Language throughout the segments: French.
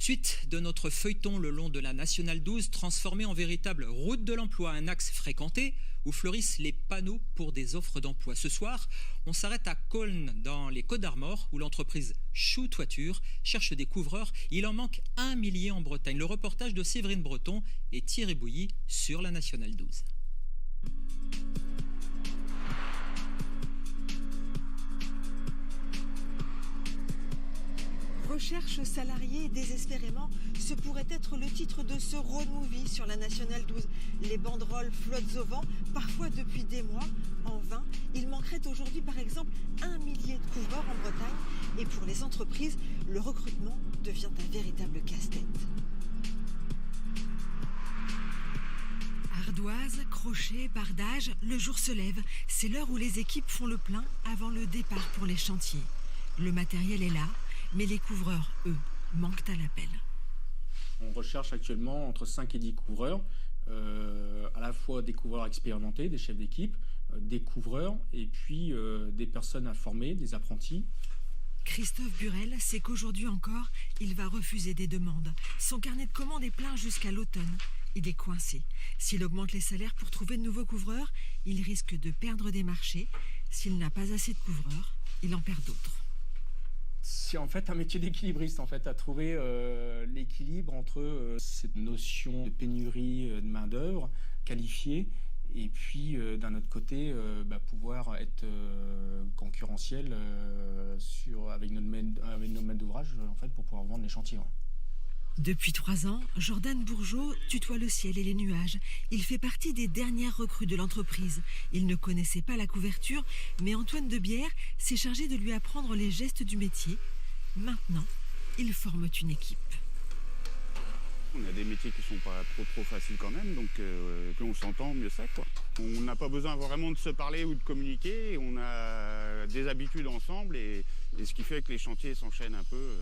Suite de notre feuilleton le long de la Nationale 12, transformée en véritable route de l'emploi, un axe fréquenté où fleurissent les panneaux pour des offres d'emploi. Ce soir, on s'arrête à Cosne, dans les Côtes-d'Armor, où l'entreprise Chou Toiture cherche des couvreurs. Il en manque 1 millier en Bretagne. Le reportage de Séverine Breton et Thierry Bouilly sur la Nationale 12. Recherche salariés désespérément, ce pourrait être le titre de ce road movie sur la Nationale 12. Les banderoles flottent au vent, parfois depuis des mois. En vain, il manquerait aujourd'hui par exemple 1 millier de couvreurs en Bretagne. Et pour les entreprises, le recrutement devient un véritable casse-tête. Ardoise, crochet, bardage, le jour se lève. C'est l'heure où les équipes font le plein avant le départ pour les chantiers. Le matériel est là, mais les couvreurs, eux, manquent à l'appel. On recherche actuellement entre 5 et 10 couvreurs, à la fois des couvreurs expérimentés, des chefs d'équipe, des couvreurs et puis des personnes à former, des apprentis. Christophe Burel sait qu'aujourd'hui encore, il va refuser des demandes. Son carnet de commandes est plein jusqu'à l'automne. Il est coincé. S'il augmente les salaires pour trouver de nouveaux couvreurs, il risque de perdre des marchés. S'il n'a pas assez de couvreurs, il en perd d'autres. C'est en fait un métier d'équilibriste, à trouver l'équilibre entre cette notion de pénurie de main-d'œuvre qualifiée et puis d'un autre côté pouvoir être concurrentiel avec notre maître d'ouvrage pour pouvoir vendre les chantiers. Ouais. Depuis 3 ans, Jordan Bourgeot tutoie le ciel et les nuages. Il fait partie des dernières recrues de l'entreprise. Il ne connaissait pas la couverture, mais Antoine Debière s'est chargé de lui apprendre les gestes du métier. Maintenant, ils forment une équipe. On a des métiers qui sont pas trop faciles quand même, donc plus on s'entend, mieux c'est, quoi. On n'a pas besoin vraiment de se parler ou de communiquer. On a des habitudes ensemble et ce qui fait que les chantiers s'enchaînent un peu.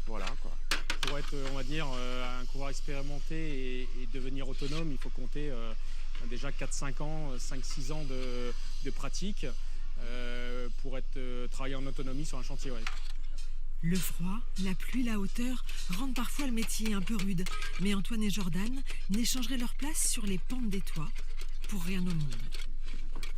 Voilà, quoi. Pour être, on va dire, un couvreur expérimenté et devenir autonome, il faut compter déjà 4-5 ans, 5-6 ans de pratique pour travailler en autonomie sur un chantier. Ouais. Le froid, la pluie, la hauteur rendent parfois le métier un peu rude. Mais Antoine et Jordan n'échangeraient leur place sur les pentes des toits pour rien au monde.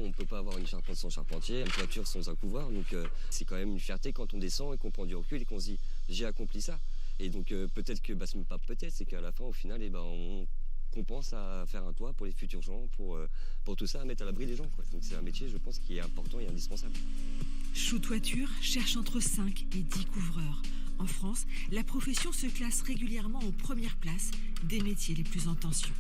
On ne peut pas avoir une charpente sans charpentier, une toiture sans un couvreur. Donc c'est quand même une fierté quand on descend et qu'on prend du recul et qu'on se dit « j'ai accompli ça ». Et donc peut-être que, c'est même pas peut-être, c'est qu'à la fin, au final, on compense à faire un toit pour les futurs gens, pour tout ça, à mettre à l'abri des gens, quoi. Donc c'est un métier, je pense, qui est important et indispensable. Chou Toiture cherche entre 5 et 10 couvreurs. En France, la profession se classe régulièrement aux premières places des métiers les plus en tension.